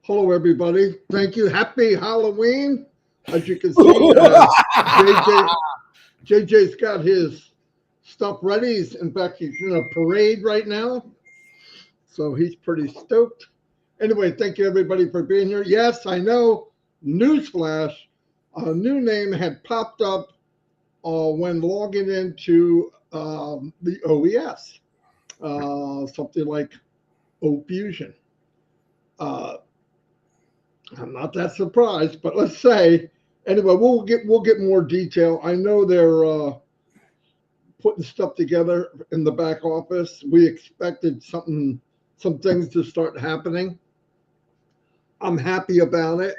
Hello, everybody. Thank you. Happy Halloween. As you can see, JJ's got his stuff ready. In fact, he's in a parade right now. So he's pretty stoked. Anyway, thank you, everybody, for being here. Yes, I know. Newsflash, a new name had popped up when logging into the OES, something like OFusion. I'm not that surprised, but let's say anyway, we'll get more detail. I know they're putting stuff together in the back office. We expected some things to start happening. I'm happy about it.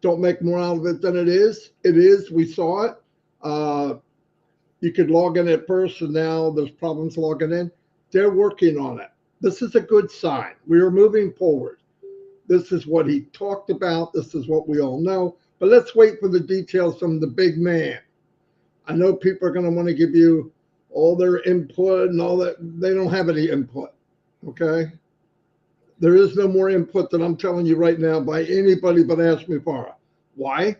Don't make more out of it than it is. It is. We saw it. You could log in at first, and now there's problems logging in. They're working on it. This is a good sign. We are moving forward. This is what he talked about. This is what we all know. But let's wait for the details from the big man. I know people are going to want to give you all their input and all that. They don't have any input, okay? There is no more input than I'm telling you right now by anybody but Ashmi Farah. Why?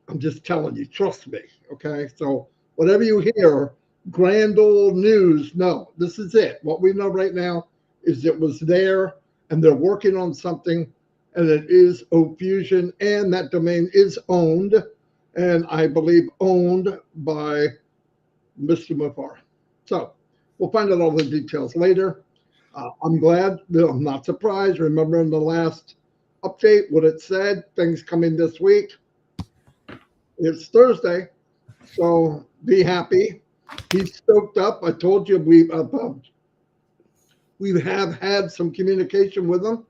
I'm just telling you. Trust me, okay? So whatever you hear, grand old news, no, this is it. What we know right now is it was there, and they're working on something, and it is OFusion, and that domain is owned, and I believe owned by Mr. Mufar. So we'll find out all the details later. I'm glad, I'm not surprised. Remember in the last update what it said, things coming this week. It's Thursday, so be happy. He's stoked up. I told you we have had some communication with him,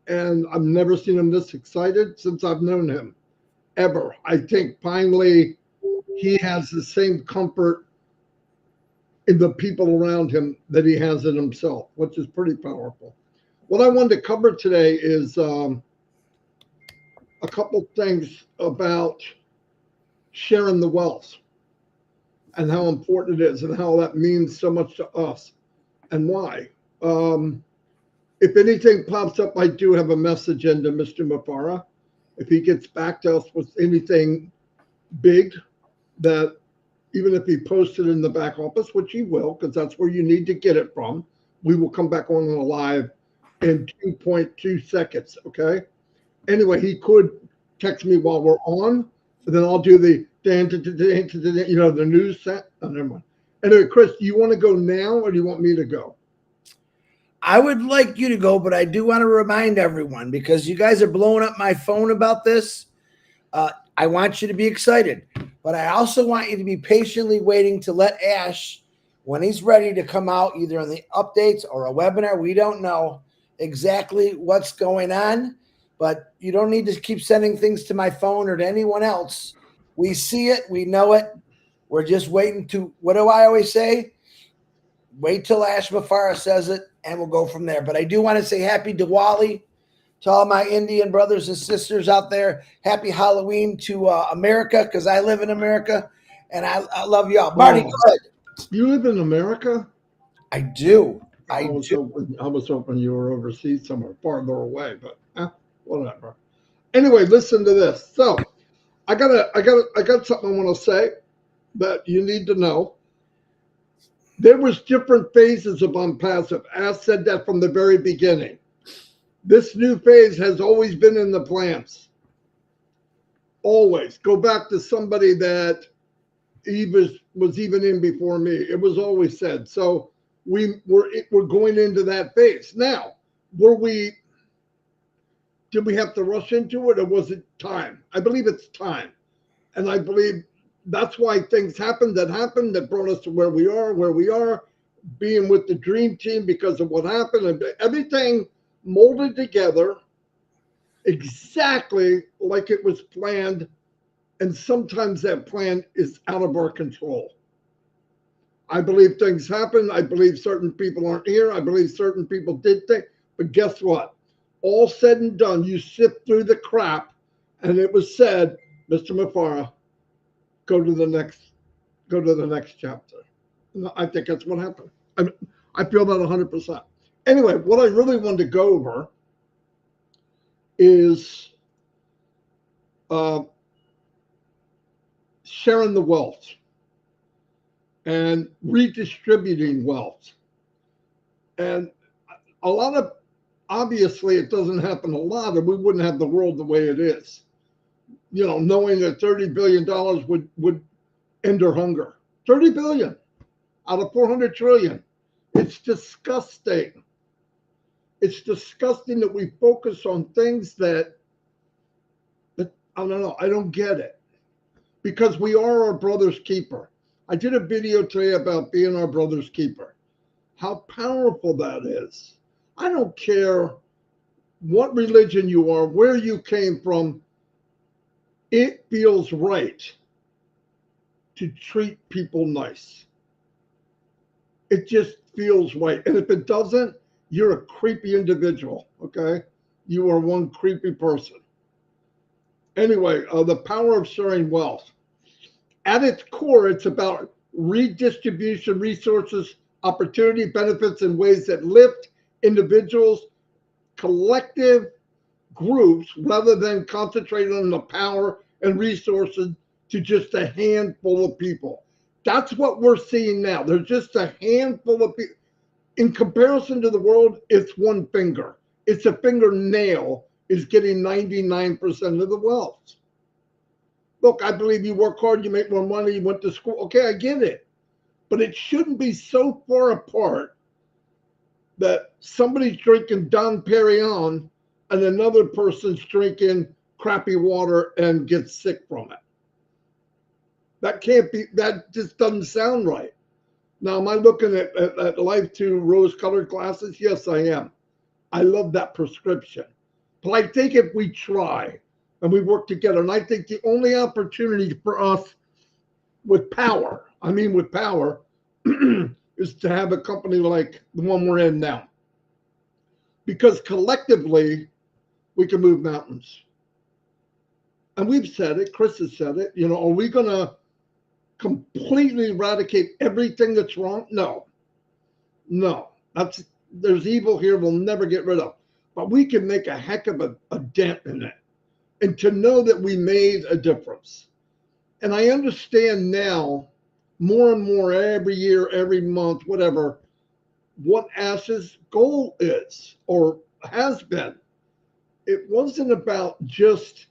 and I've never seen him this excited since I've known him, ever. I think finally he has the same comfort in the people around him that he has in himself, which is pretty powerful. What I wanted to cover today is a couple things about sharing the wealth and how important it is and how that means so much to us and why. If anything pops up, I do have a message into Mr. Mufara. If he gets back to us with anything big, that even if he posted in the back office, which he will, because that's where you need to get it from, we will come back on the live in 2.2 seconds, okay? Anyway, he could text me while we're on, and then I'll do the, the news set. Oh, never mind. Anyway, Chris, do you want to go now or do you want me to go? I would like you to go, but I do want to remind everyone, because you guys are blowing up my phone about this. I want you to be excited, but I also want you to be patiently waiting to let Ash, when he's ready to come out, either on the updates or a webinar. We don't know exactly what's going on, but you don't need to keep sending things to my phone or to anyone else. We see it. We know it. We're just waiting to, what do I always say? Wait till Ash Mufara says it, and we'll go from there. But I do want to say happy Diwali to all my Indian brothers and sisters out there. Happy Halloween to America, because I live in America, and I love y'all. Marty, go ahead. You live in America? I do. I was hoping you were overseas somewhere farther away, but whatever. Anyway, listen to this. So I got something I want to say that you need to know. There was different phases of ONPASSIVE. Ash said that from the very beginning. This new phase has always been in the plans. Always. Go back to somebody that was even in before me. It was always said. So we're going into that phase. Now, did we have to rush into it, or was it time? I believe it's time. And I believe that's why things happened that brought us to where we are, being with the dream team because of what happened, and everything molded together exactly like it was planned. And sometimes that plan is out of our control. I believe things happen. I believe certain people aren't here. I believe certain people did things. But guess what? All said and done, you sift through the crap, and it was said, Mr. Mufara, go to the next chapter. And I think that's what happened. I feel that 100%. Anyway, what I really wanted to go over is sharing the wealth and redistributing wealth. And a lot of, obviously, it doesn't happen a lot, or we wouldn't have the world the way it is. You know, knowing that $30 billion would end our hunger. 30 billion out of 400 trillion. It's disgusting. It's disgusting that we focus on things that I don't know, I don't get it. Because we are our brother's keeper. I did a video today about being our brother's keeper. How powerful that is. I don't care what religion you are, where you came from, it feels right to treat people nice. It just feels right. And if it doesn't, you're a creepy individual, okay? You are one creepy person. Anyway, the power of sharing wealth. At its core, it's about redistribution, resources, opportunity, benefits in ways that lift individuals, collective groups, rather than concentrating on the power and resources to just a handful of people. That's what we're seeing now. There's just a handful of people. In comparison to the world, it's one finger. It's a fingernail is getting 99% of the wealth. Look, I believe you work hard, you make more money, you went to school. Okay, I get it. But it shouldn't be so far apart that somebody's drinking Dom Perignon and another person's drinking crappy water and gets sick from it. That can't be, that just doesn't sound right. Now, am I looking at life through rose-colored glasses? Yes, I am. I love that prescription. But I think if we try and we work together, and I think the only opportunity for us with power, is to have a company like the one we're in now. Because collectively, we can move mountains. And we've said it, Chris has said it, you know, are we going to completely eradicate everything that's wrong? No. There's evil here we'll never get rid of. But we can make a heck of a dent in it. And to know that we made a difference. And I understand now, more and more every year, every month, whatever, what ASH's goal is or has been. It wasn't about just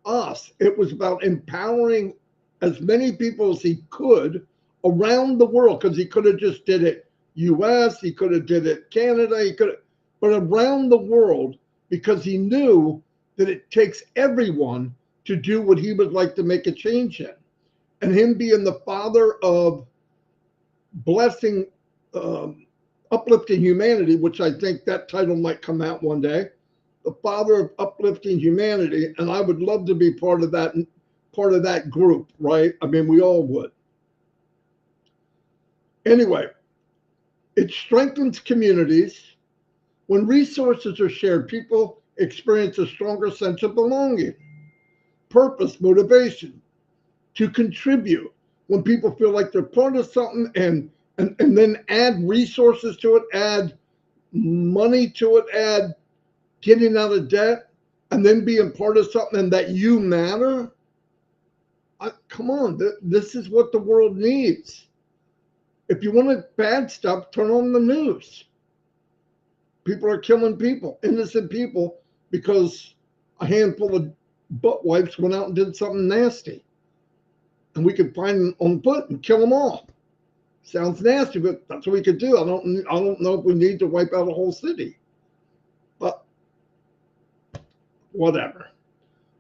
us. It was about empowering as many people as he could around the world, because he could have just did it US, he could have did it Canada, but around the world, because he knew that it takes everyone to do what he would like to make a change in. And him being the father of blessing, uplifting humanity, which I think that title might come out one day, the father of uplifting humanity. And I would love to be part of that group, right? I mean, we all would. Anyway, it strengthens communities. When resources are shared, people experience a stronger sense of belonging, purpose, motivation to contribute. When people feel like they're part of something and then add resources to it, add money to it, add getting out of debt, and then being part of something and that you matter. Come on, this is what the world needs. If you want bad stuff, turn on the news. People are killing people, innocent people, because a handful of butt wipes went out and did something nasty. And we could find them on foot and kill them all. Sounds nasty, but that's what we could do. I don't know if we need to wipe out a whole city. But whatever.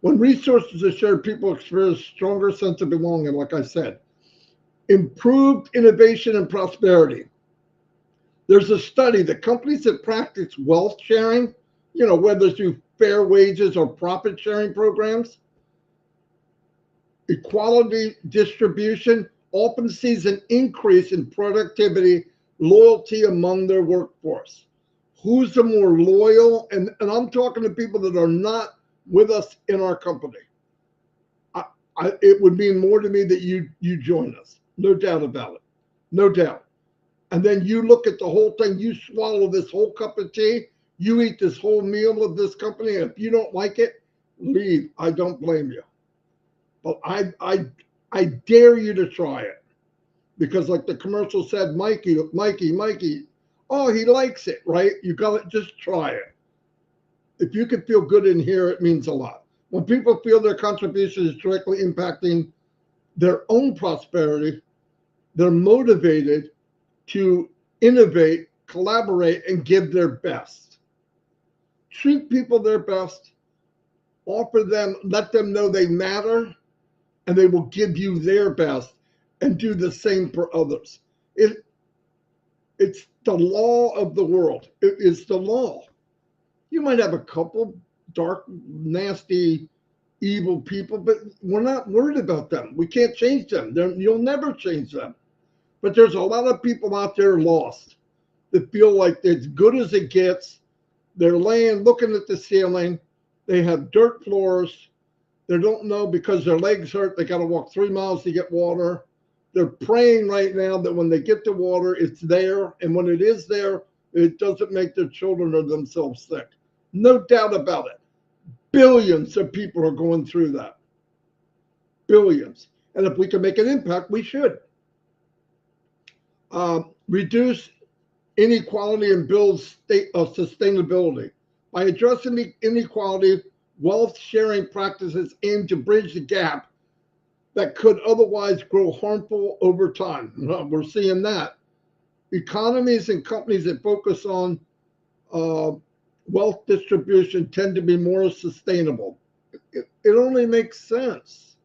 When resources are shared, people experience a stronger sense of belonging, like I said. Improved innovation and prosperity. There's a study that companies that practice wealth sharing, you know, whether through fair wages or profit sharing programs, equality distribution, often sees an increase in productivity, loyalty among their workforce. Who's the more loyal? And I'm talking to people that are not with us in our company. It would mean more to me that you join us. No doubt about it. No doubt. And then you look at the whole thing, you swallow this whole cup of tea, You eat this whole meal of this company, and if you don't like it, leave. I don't blame you. But I dare you to try it. Because like the commercial said, Mikey, oh, he likes it, right? You got to just try it. If you can feel good in here, it means a lot. When people feel their contribution is directly impacting their own prosperity, they're motivated to innovate, collaborate, and give their best. Treat people their best, offer them, let them know they matter, and they will give you their best and do the same for others. It's the law of the world. It is the law. You might have a couple dark, nasty, evil people, but we're not worried about them. We can't change them. You'll never change them. But there's a lot of people out there lost that feel like they're as good as it gets. They're looking at the ceiling. They have dirt floors. They don't know because their legs hurt. They got to walk 3 miles to get water. They're praying right now that when they get the water, it's there. And when it is there, it doesn't make their children or themselves sick. No doubt about it. Billions of people are going through that. Billions. And if we can make an impact, we should. Reduce inequality and build sustainability. By addressing the inequality, wealth sharing practices aim to bridge the gap that could otherwise grow harmful over time. We're seeing that. Economies and companies that focus on wealth distribution tend to be more sustainable. It only makes sense.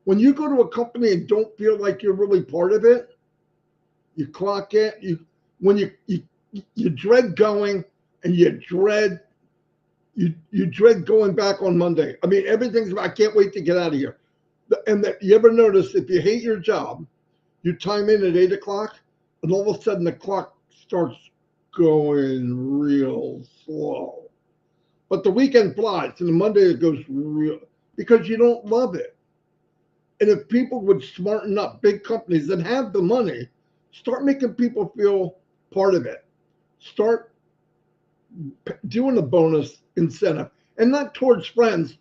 When you go to a company and don't feel like you're really part of it, you clock it. You dread going, and you dread going back on Monday. I mean, I can't wait to get out of here. And that you ever notice if you hate your job, you time in at 8 o'clock, and all of a sudden the clock starts going real slow. But the weekend flies, and the Monday it goes real because you don't love it. And if people would smarten up, big companies that have the money, start making people feel part of it. Start doing a bonus incentive, and not towards friends,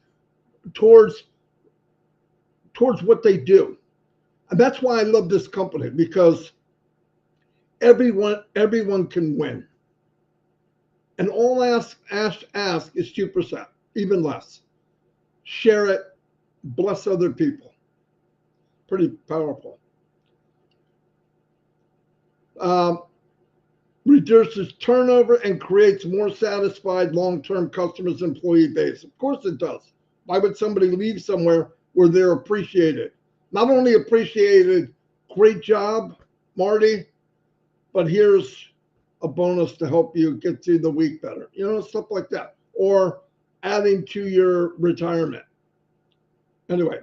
towards what they do. And that's why I love this company, because everyone can win. And all ask is 2%, even less. Share it, bless other people. Pretty powerful. Reduces turnover and creates more satisfied long-term customers, employee base. Of course it does. Why would somebody leave somewhere where they're appreciated? Not only appreciated, great job, Marty, but here's a bonus to help you get through the week better. Stuff like that. Or adding to your retirement. Anyway,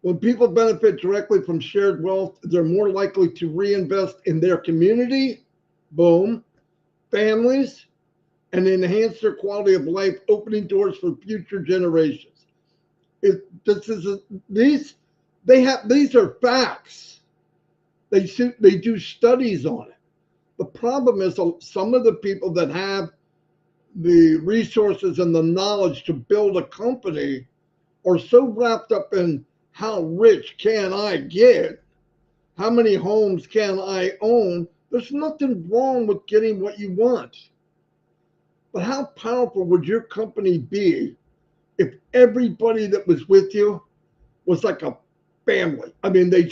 when people benefit directly from shared wealth, they're more likely to reinvest in their community, boom, families, and enhance their quality of life, opening doors for future generations. These are facts. They do studies on it. The problem is some of the people that have the resources and the knowledge to build a company are so wrapped up in how rich can I get? How many homes can I own? There's nothing wrong with getting what you want. But how powerful would your company be if everybody that was with you was like a family? I mean, they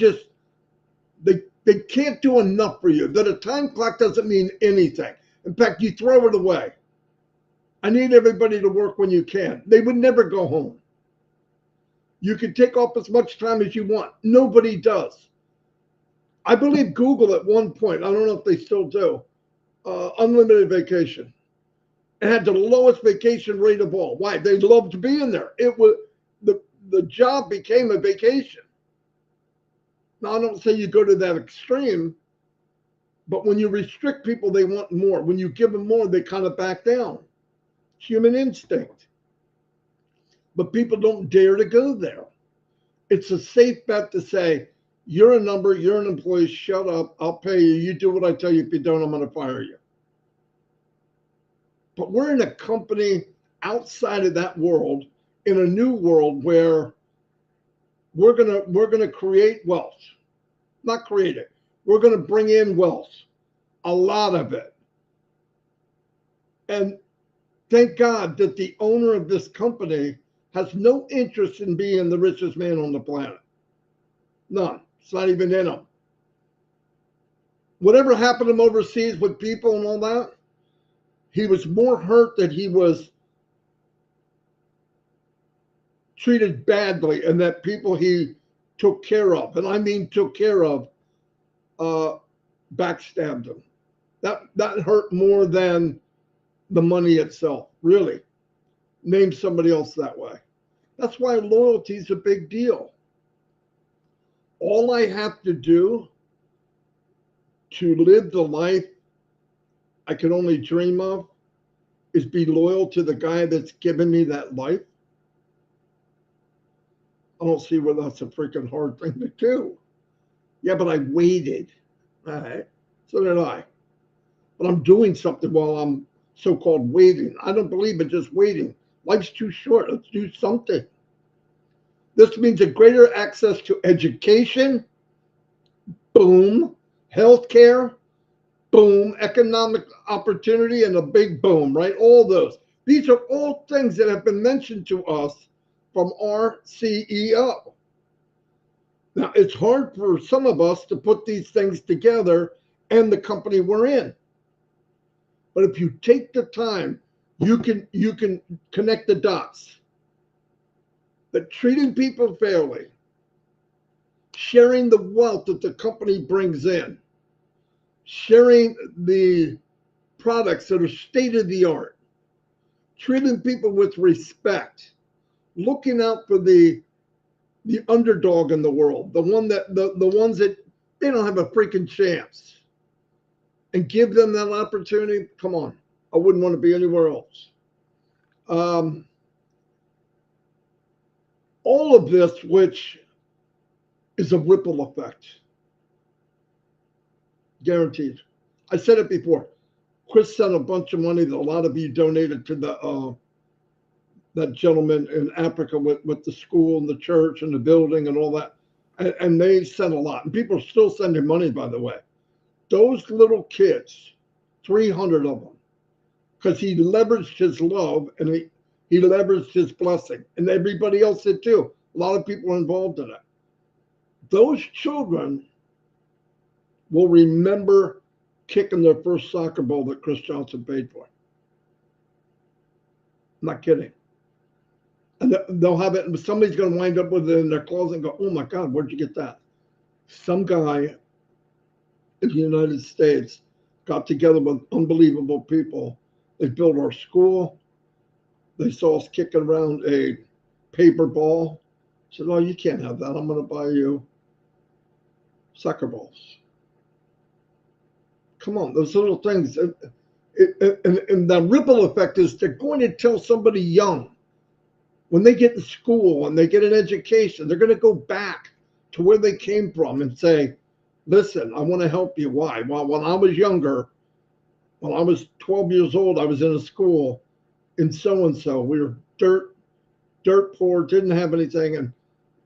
can't do enough for you. That a time clock doesn't mean anything. In fact, you throw it away. I need everybody to work when you can. They would never go home. You can take off as much time as you want. Nobody does. I believe Google at one point, I don't know if they still do, unlimited vacation. It had the lowest vacation rate of all. Why? They loved being there. It was the job became a vacation. Now, I don't say you go to that extreme, but when you restrict people, they want more. When you give them more, they kind of back down. Human instinct. But people don't dare to go there. It's a safe bet to say, you're a number, you're an employee, shut up, I'll pay you. You do what I tell you. If you don't, I'm going to fire you. But we're in a company outside of that world, in a new world where we're gonna create wealth. Not create it. We're gonna bring in wealth, a lot of it. And thank God that the owner of this company has no interest in being the richest man on the planet. None. It's not even in him. Whatever happened to him overseas with people and all that, he was more hurt that he was treated badly and that people he took care of, and I mean took care of, backstabbed him. That hurt more than the money itself, really. Name somebody else that way. That's why loyalty is a big deal. All I have to do to live the life I can only dream of is be loyal to the guy that's given me that life. I don't see where that's a freaking hard thing to do. Yeah, but I waited. All right. So did I. But I'm doing something while I'm so-called waiting. I don't believe in just waiting. Life's too short. Let's do something. This means a greater access to education, boom, healthcare, boom, economic opportunity, and a big boom, right? All those. These are all things that have been mentioned to us from our CEO. Now, it's hard for some of us to put these things together and the company we're in. But if you take the time, you can connect the dots. That treating people fairly, sharing the wealth that the company brings in, sharing the products that are state of the art, treating people with respect, looking out for the underdog in the world, the ones that they don't have a freaking chance, and give them that opportunity. Come on, I wouldn't want to be anywhere else. All of this, which is a ripple effect, guaranteed. I said it before. Chris sent a bunch of money that a lot of you donated to that gentleman in Africa with the school and the church and the building and all that. And they sent a lot. And people are still sending money, by the way. Those little kids, 300 of them, because he leveraged his love and he leveraged his blessing. And everybody else did too. A lot of people are involved in it. Those children will remember kicking their first soccer ball that Chris Johnson paid for. I'm not kidding. And they'll have it, and somebody's going to wind up with it in their closet and go, oh my God, where'd you get that? Some guy in the United States got together with unbelievable people. They built our school. They saw us kicking around a paper ball. Said, oh, you can't have that. I'm going to buy you soccer balls. Come on, those little things. And the ripple effect is they're going to tell somebody young, when they get to school and they get an education, they're going to go back to where they came from and say, listen, I want to help you. Why? Well, when I was younger, when I was 12 years old, I was in a school in so-and-so. We were dirt poor, didn't have anything. And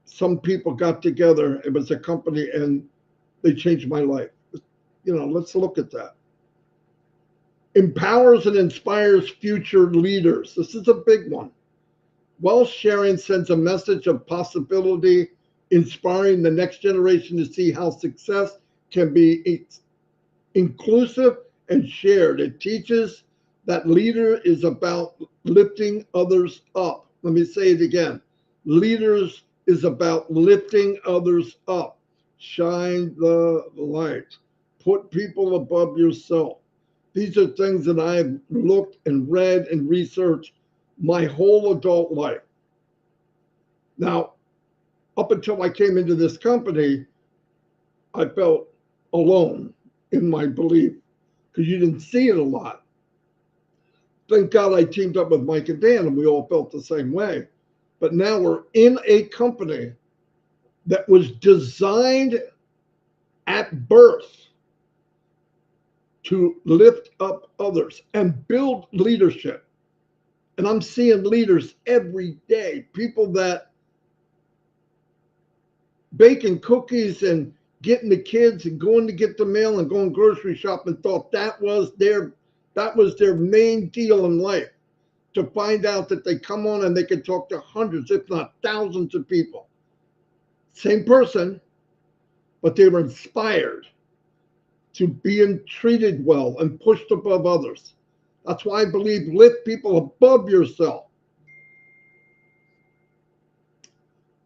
some people got together. It was a company and they changed my life. You know, let's look at that. Empowers and inspires future leaders. This is a big one. Wealth sharing sends a message of possibility, inspiring the next generation to see how success can be inclusive and shared. It teaches that leader is about lifting others up. Let me say it again. Leaders is about lifting others up. Shine the light. Put people above yourself. These are things that I've looked and read and researched my whole adult life. Now, up until I came into this company, I felt alone in my belief because you didn't see it a lot. Thank God I teamed up with Mike and Dan and we all felt the same way. But now we're in a company that was designed at birth to lift up others and build leadership. And I'm seeing leaders every day, people that baking cookies and getting the kids and going to get the mail and going grocery shopping thought that was their main deal in life, to find out that they come on and they can talk to hundreds, if not thousands of people. Same person, but they were inspired to being treated well and pushed above others. That's why I believe lift people above yourself.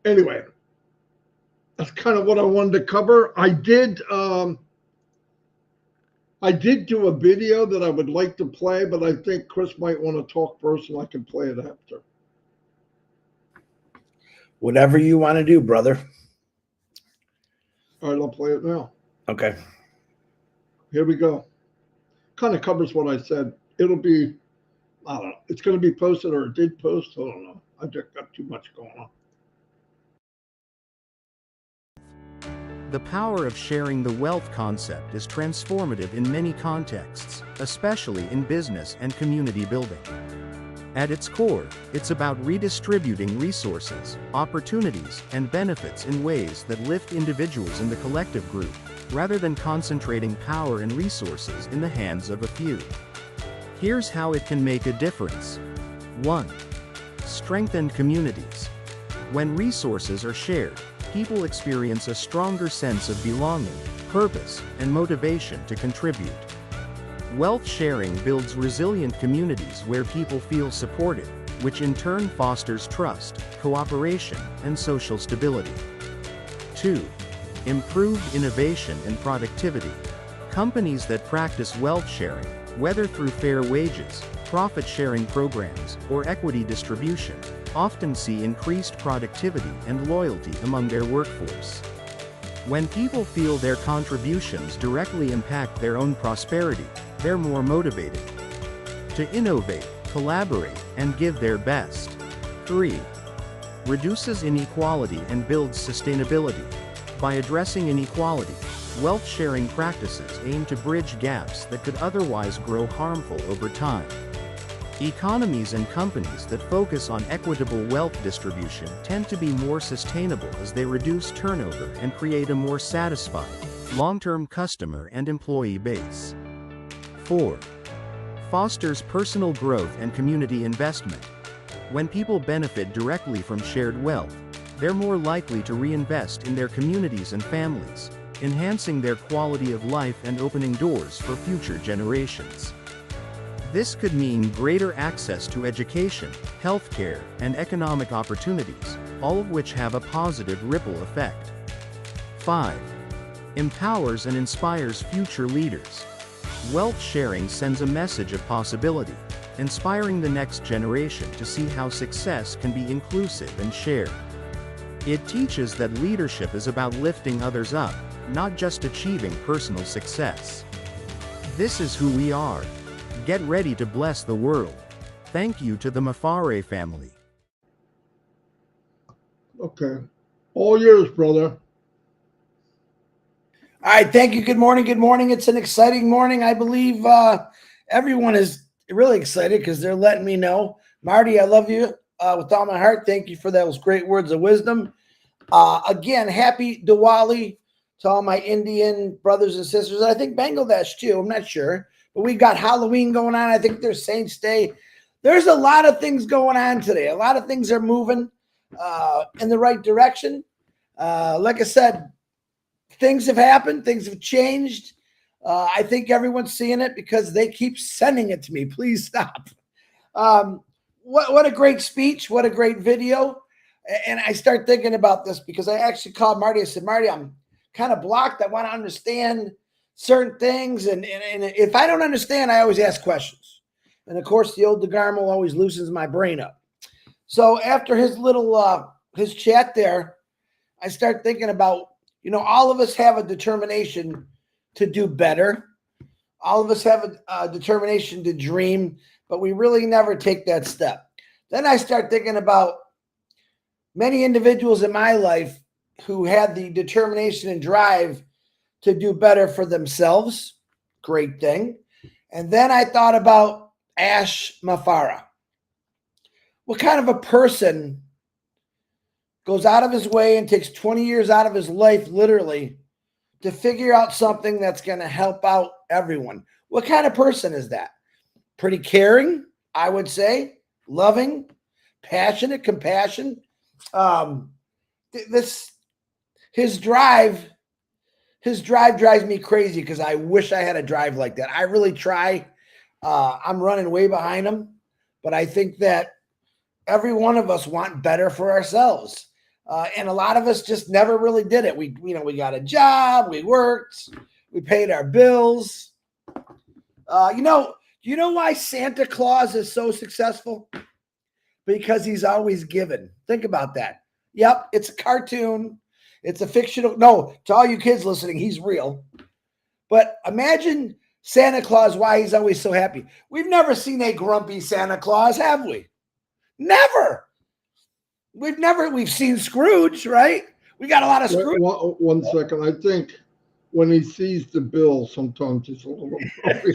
Anyway, that's kind of what I wanted to cover. I did do a video that I would like to play, but I think Chris might want to talk first and I can play it after. Whatever you want to do, brother. All right, I'll play it now. Okay. Here we go. Kind of covers what I said. It'll be, I don't know, it's going to be posted, or it did post. I don't know. I just got too much going on. The power of sharing the wealth concept is transformative in many contexts, especially in business and community building. At its core, it's about redistributing resources, opportunities, and benefits in ways that lift individuals in the collective group, rather than concentrating power and resources in the hands of a few. Here's how it can make a difference. 1. Strengthen communities. When resources are shared, people experience a stronger sense of belonging, purpose, and motivation to contribute. Wealth sharing builds resilient communities where people feel supported, which in turn fosters trust, cooperation, and social stability. 2. Improved innovation and productivity. Companies that practice wealth sharing, whether through fair wages, profit-sharing programs, or equity distribution, often see increased productivity and loyalty among their workforce. When people feel their contributions directly impact their own prosperity, they're more motivated to innovate, collaborate, and give their best. 3. Reduces inequality and builds sustainability. By addressing inequality, wealth-sharing practices aim to bridge gaps that could otherwise grow harmful over time. Economies and companies that focus on equitable wealth distribution tend to be more sustainable as they reduce turnover and create a more satisfied, long-term customer and employee base. 4. Fosters personal growth and community investment. When people benefit directly from shared wealth, they're more likely to reinvest in their communities and families, enhancing their quality of life and opening doors for future generations. This could mean greater access to education, healthcare, and economic opportunities, all of which have a positive ripple effect. 5. Empowers and inspires future leaders. Wealth sharing sends a message of possibility, inspiring the next generation to see how success can be inclusive and shared. It teaches that leadership is about lifting others up, not just achieving personal success. This is who we are. Get ready to bless the world. Thank you to the Mafare family. Okay. All yours, brother. All right, thank you. Good morning. Good morning. It's an exciting morning. I believe everyone is really excited because they're letting me know. Marty, I love you with all my heart. Thank you for those great words of wisdom. Again, happy Diwali to all my Indian brothers and sisters. I think Bangladesh too. I'm not sure. But we got Halloween going on. I think there's Saints Day. There's a lot of things going on today. A lot of things are moving in the right direction. Like I said, things have happened. Things have changed. I think everyone's seeing it because they keep sending it to me. Please stop. What a great speech. What a great video. And I start thinking about this because I actually called Marty. I said, Marty, I'm kind of blocked. I want to understand certain things. And if I don't understand, I always ask questions. And of course, the old DeGarmo always loosens my brain up. So after his little, his chat there, I start thinking about, all of us have a determination to do better. All of us have a determination to dream, but we really never take that step. Then I start thinking about many individuals in my life who had the determination and drive to do better for themselves, Great thing. And then I thought about Ash Mafara. What kind of a person goes out of his way and takes 20 years out of his life, literally, to figure out something that's going to help out everyone? What kind of person is that? Pretty caring, I would say, loving, passionate, compassion. His drive drives me crazy because I wish I had a drive like that. I really try. I'm running way behind him, but I think that every one of us want better for ourselves. And a lot of us just never really did it. We got a job, we worked, we paid our bills. You know why Santa Claus is so successful? Because he's always given. Think about that. Yep, it's a cartoon. It's a fictional. No, to all you kids listening, he's real. But imagine Santa Claus, why he's always so happy. We've never seen a grumpy Santa Claus, have we? Never. We've seen Scrooge, right? We got a lot of Scrooge. One second. I think when he sees the bill, sometimes he's a little grumpy.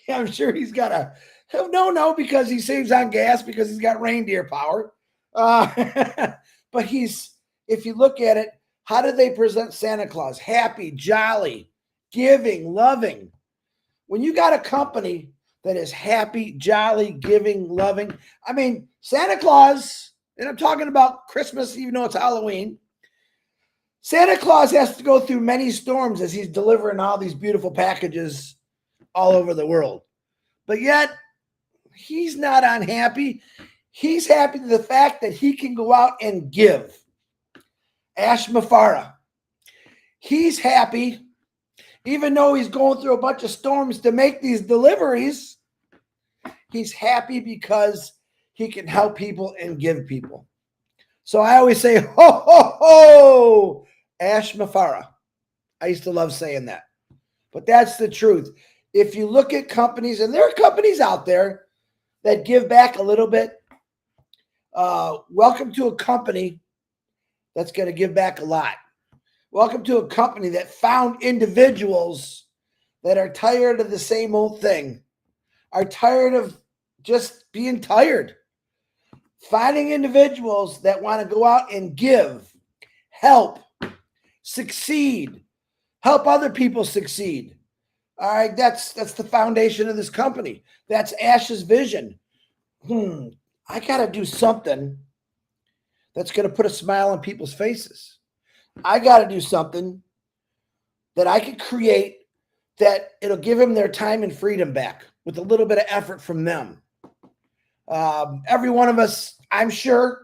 Yeah, I'm sure he's got a no, because he saves on gas because he's got reindeer power. But if you look at it, how do they present Santa Claus? Happy, jolly, giving, loving. When you got a company that is happy, jolly, giving, loving, I mean, Santa Claus, and I'm talking about Christmas, even though it's Halloween, Santa Claus has to go through many storms as he's delivering all these beautiful packages all over the world. But yet, he's not unhappy. He's happy to the fact that he can go out and give. Ash Mafara. He's happy, even though he's going through a bunch of storms to make these deliveries. He's happy because he can help people and give people. So I always say, ho, ho, ho, Ash Mafara. I used to love saying that. But that's the truth. If you look at companies, and there are companies out there that give back a little bit, welcome to a company that's going to give back a lot. Welcome to a company that found individuals that are tired of the same old thing, are tired of just being tired. Finding individuals that want to go out and give, help, succeed, help other people succeed. All right, that's the foundation of this company. That's Ash's vision. I got to do something that's going to put a smile on people's faces. I got to do something that I can create that it'll give them their time and freedom back with a little bit of effort from them. Every one of us, I'm sure,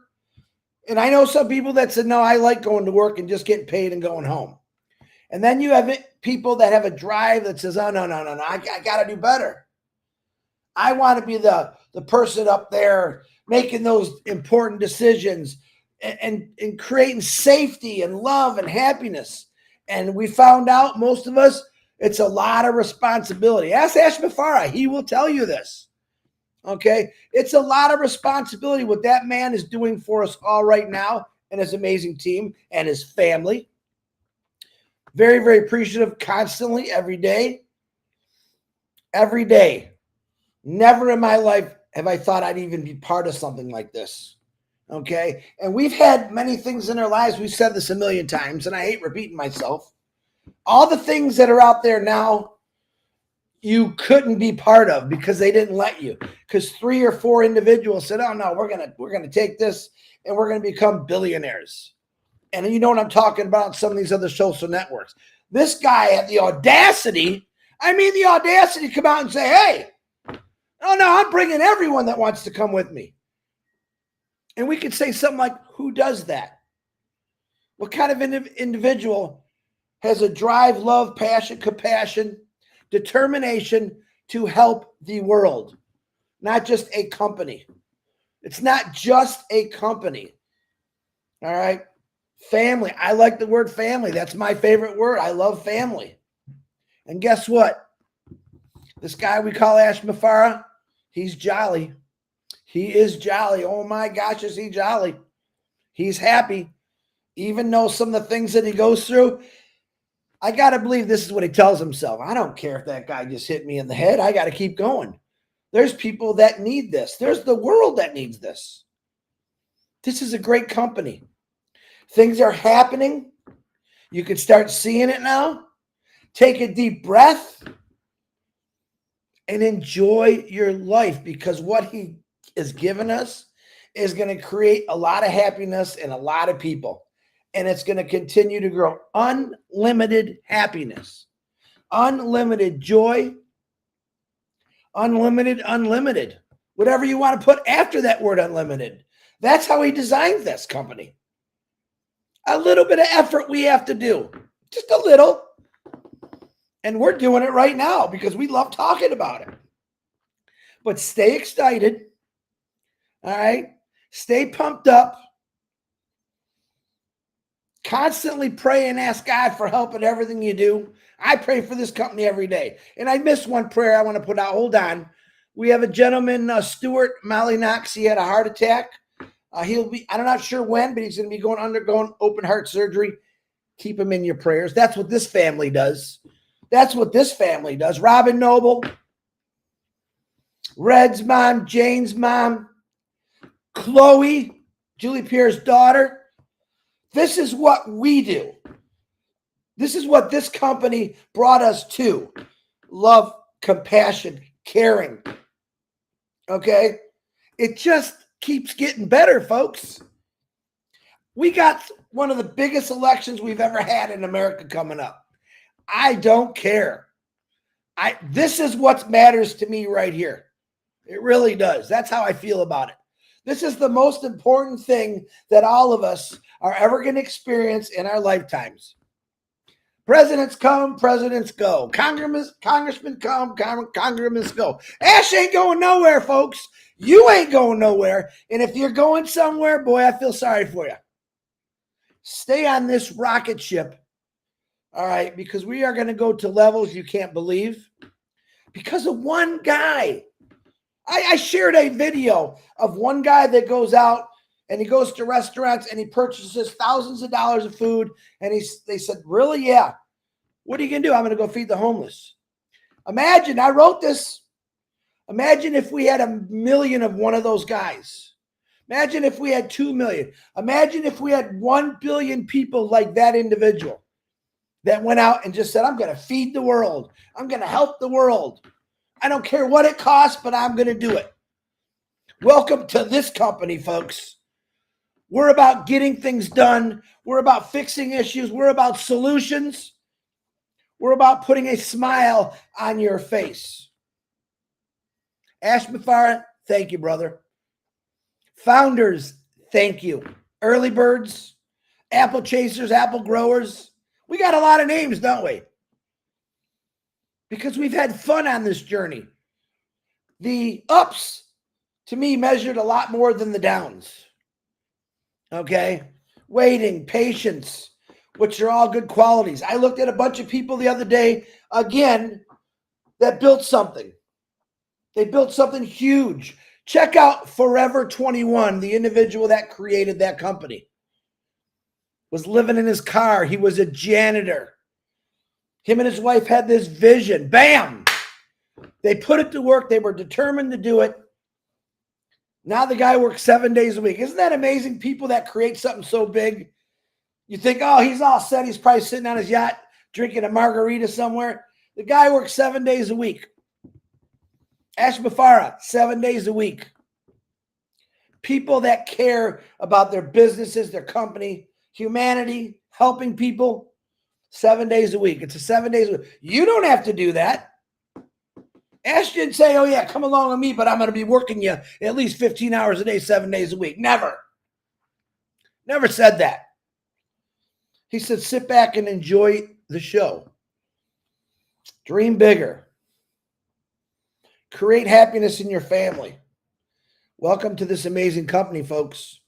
and I know some people that said, no, I like going to work and just getting paid and going home. And then you have people that have a drive that says, oh, no, I got to do better. I want to be the person up there making those important decisions and creating safety and love and happiness. And we found out, most of us, it's a lot of responsibility. Ask Ash Mafara. He will tell you this. Okay? It's a lot of responsibility what that man is doing for us all right now and his amazing team and his family. Very, very appreciative constantly, every day. Every day. Never in my life have I thought I'd even be part of something like this. Okay? And we've had many things in our lives. We've said this a million times, and I hate repeating myself. All the things that are out there now, you couldn't be part of because they didn't let you. Because 3 or 4 individuals said, oh, no, we're gonna take this and we're going to become billionaires. And you know what I'm talking about, some of these other social networks. This guy had the audacity, to come out and say, hey, oh, no, I'm bringing everyone that wants to come with me. And we could say something like, who does that? What kind of individual has a drive, love, passion, compassion, determination to help the world? Not just a company. It's not just a company. All right? Family. I like the word family. That's my favorite word. I love family. And guess what? This guy we call Ash Mafara, he's jolly. He is jolly. Oh my gosh, is he jolly? He's happy. Even though some of the things that he goes through, I got to believe this is what he tells himself. I don't care if that guy just hit me in the head. I got to keep going. There's people that need this. There's the world that needs this. This is a great company. Things are happening. You can start seeing it now. Take a deep breath and enjoy your life, because what he has given us is going to create a lot of happiness in a lot of people. And it's going to continue to grow. Unlimited happiness, unlimited joy, unlimited. Whatever you want to put after that word unlimited. That's how he designed this company. A little bit of effort we have to do. Just a little. And we're doing it right now because we love talking about it. But stay excited. All right? Stay pumped up. Constantly pray and ask God for help in everything you do. I pray for this company every day. And I missed one prayer I want to put out. Hold on. We have a gentleman, Stuart Molly Knox. He had a heart attack. He'll be, I'm not sure when, but he's going to be undergoing open heart surgery. Keep him in your prayers. That's what this family does. That's what this family does. Robin Noble, Red's mom, Jane's mom, Chloe, Julie Pierre's daughter. This is what we do. This is what this company brought us to. Love, compassion, caring. Okay? It just keeps getting better, folks. We got one of the biggest elections we've ever had in America coming up. I don't care. This is what matters to me right here. It really does. That's how I feel about it. This is the most important thing that all of us are ever going to experience in our lifetimes. Presidents come, presidents go. Congressmen come, congressmen go. Ash ain't going nowhere, folks. You ain't going nowhere. And if you're going somewhere, boy, I feel sorry for you. Stay on this rocket ship, all right, because we are going to go to levels you can't believe because of one guy. I shared a video of one guy that goes out and he goes to restaurants and he purchases thousands of dollars of food. And they said, really? Yeah. What are you going to do? I'm going to go feed the homeless. Imagine, I wrote this. Imagine if we had 1 million of one of those guys. Imagine if we had 2 million. Imagine if we had 1 billion people like that individual that went out and just said, I'm going to feed the world. I'm going to help the world. I don't care what it costs, but I'm going to do it. Welcome to this company, folks. We're about getting things done. We're about fixing issues. We're about solutions. We're about putting a smile on your face. Ash Mafara, thank you, brother. Founders, thank you. Early birds, apple chasers, apple growers. We got a lot of names, don't we? Because we've had fun on this journey. The ups, to me, measured a lot more than the downs. Okay? Waiting, patience, which are all good qualities. I looked at a bunch of people the other day, again, that built something. They built something huge. Check out Forever 21, the individual that created that company. Was living in his car. He was a janitor. Him and his wife had this vision. Bam! They put it to work. They were determined to do it. Now the guy works 7 days a week. Isn't that amazing? People that create something so big. You think, oh, he's all set. He's probably sitting on his yacht drinking a margarita somewhere. The guy works 7 days a week. Ash Mafara, 7 days a week. People that care about their businesses, their company, humanity, helping people, 7 days a week. It's a 7 days a week. You don't have to do that. Ash didn't say, oh, yeah, come along with me, but I'm going to be working you at least 15 hours a day, 7 days a week. Never. Never said that. He said, sit back and enjoy the show. Dream bigger. Create happiness in your family. Welcome to this amazing company, folks.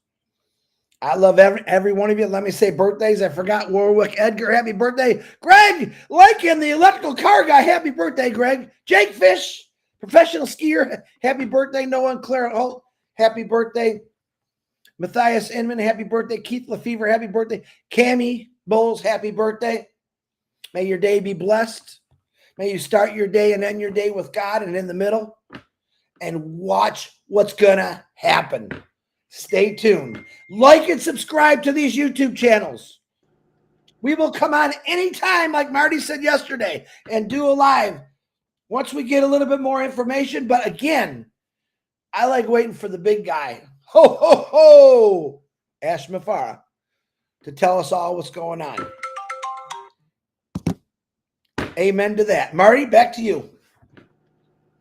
I love every one of you. Let me say birthdays. I forgot Warwick Edgar. Happy birthday. Greg, Lincoln, the electrical car guy. Happy birthday, Greg. Jake Fish, professional skier. Happy birthday. Noah and Claire Holt. Happy birthday. Matthias Inman. Happy birthday. Keith Lefevre. Happy birthday. Cammie Bowles. Happy birthday. May your day be blessed. May you start your day and end your day with God and in the middle. And watch what's going to happen. Stay tuned. Like and subscribe to these YouTube channels. We will come on anytime, like Marty said yesterday, and do a live once we get a little bit more information. But again, I like waiting for the big guy, ho, ho, ho, Ash Mafara, to tell us all what's going on. Amen to that. Marty, back to you.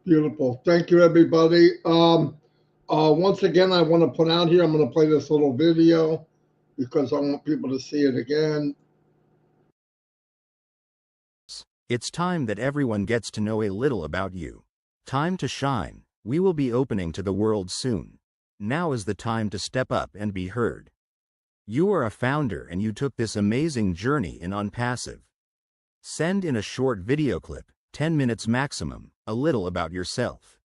Beautiful. Thank you, everybody. Once again, I want to put out here, I'm going to play this little video because I want people to see it again. It's time that everyone gets to know a little about you. Time to shine. We will be opening to the world soon. Now is the time to step up and be heard. You are a founder and you took this amazing journey in ONPASSIVE. Send in a short video clip, 10 minutes maximum, a little about yourself.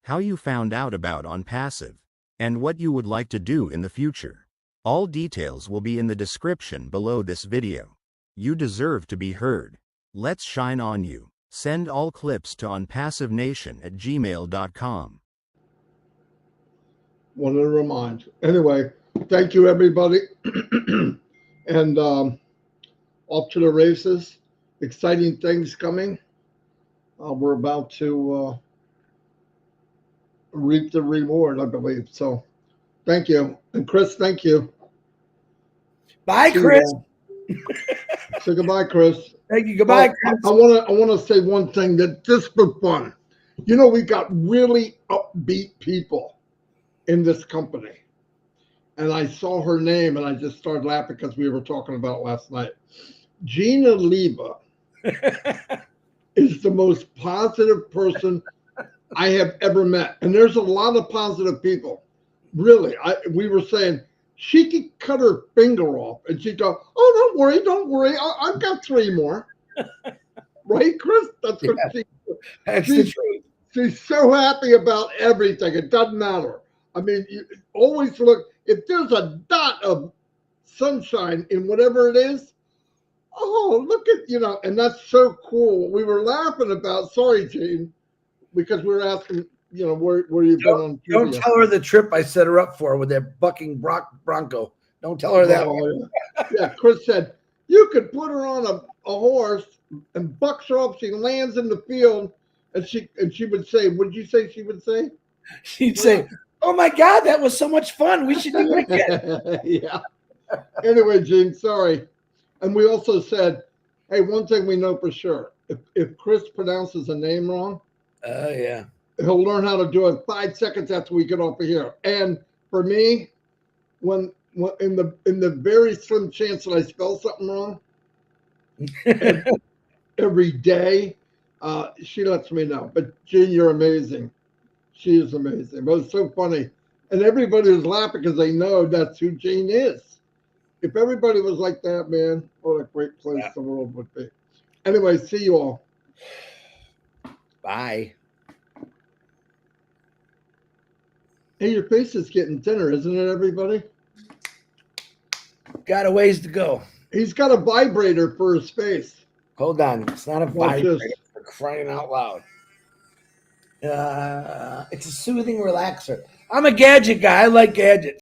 How you found out about ONPASSIVE, and what you would like to do in the future. All details will be in the description below this video. You deserve to be heard. Let's shine on you. Send all clips to onpassivenation@gmail.com. Wanted to remind. Anyway, thank you, everybody. And off to the races. Exciting things coming. We're about to reap the reward, I believe. So thank you. And Chris, thank you. Bye, Chris. Say goodbye, Chris. Thank you. Goodbye, Chris. I want to say one thing that just for fun. You know, we got really upbeat people in this company. And I saw her name and I just started laughing because we were talking about it last night. Gina Leva is the most positive person I have ever met. And there's a lot of positive people. Really. We were saying she could cut her finger off and she'd go, oh, don't worry. I've got 3 more. Right, Chris? That's what she's so happy about everything. It doesn't matter. I mean, you always look, if there's a dot of sunshine in whatever it is, oh, look at, and that's so cool. We were laughing about, sorry, Gene, because we were asking, where you've been on TV. Don't tell her the trip I set her up for with that bucking Bronco. Don't tell her that one. Yeah, Chris said, you could put her on a horse and bucks her up. She lands in the field, and she would say, what did you say she would say? She'd say, oh, my God, that was so much fun. We should do it again. Yeah. Anyway, Gene, sorry. And we also said, hey, one thing we know for sure, if Chris pronounces a name wrong, yeah, he'll learn how to do it 5 seconds after we get off of here. And for me, when in the very slim chance that I spell something wrong, every day, she lets me know. But Gene, you're amazing. She is amazing. But it's so funny. And everybody was laughing because they know that's who Gene is. If everybody was like that, man, what a great place the world would be. Anyway, see you all. Bye. Hey, your face is getting thinner, isn't it, everybody? Got a ways to go. He's got a vibrator for his face. Hold on. It's not a vibrator. For crying out loud. It's a soothing relaxer. I'm a gadget guy. I like gadgets.